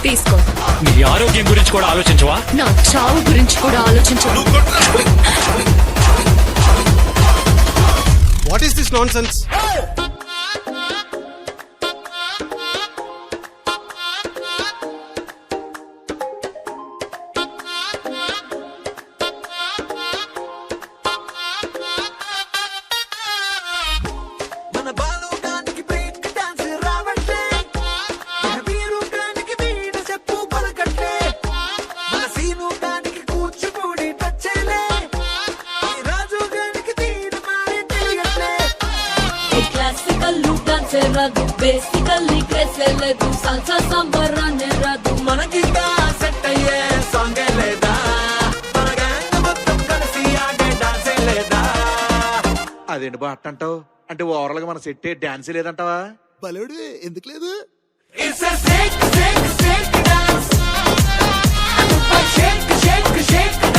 తీసుకో. నీ ఆరోగ్యం గురించి కూడా ఆలోచించవా? నా చావు గురించి కూడా ఆలోచించవా? What is this nonsense? Basically క్రేసేలేదు సాల్సా సాంబార్ అనే రాదు మనకింకా సెట్ అయ్యే సాంగే లేదా మన గ్యాంగ్ మొత్తం కలిసి ఆడే డాన్సే లేదా. అదేంటి బా అట్టంటావు? అంటే ఓవరాల్ గా మన సెట్ డాన్స్ లేదంటావా? బలేడు ఎందుకు లేదు? It's a shake, shake, shake dance. Shake, shake, shake